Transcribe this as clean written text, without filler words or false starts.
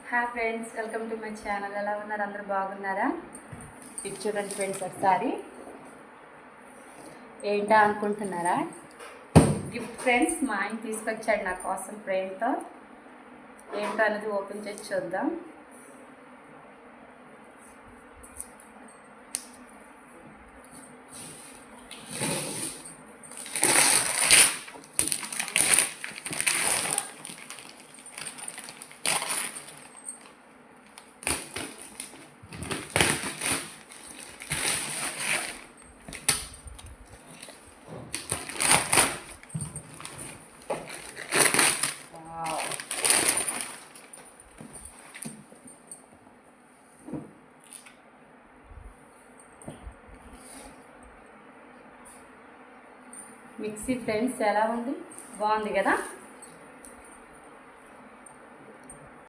Hi friends, welcome to my channel. ఎలా ఉన్నారు? అందరూ బాగున్నారా? ఇది చూడండి ఫ్రెండ్స్, ఒకసారి ఏంటా అనుకుంటున్నారా? గిఫ్ట్ ఫ్రెండ్స్, మా ఆయన తీసుకొచ్చాడు నా కోసం ఫ్రెండ్తో. ఏంటో అనేది ఓపెన్ చేసి చూద్దాం. మిక్సీ ఫ్రెండ్స్, ఎలా ఉంది? బాగుంది కదా?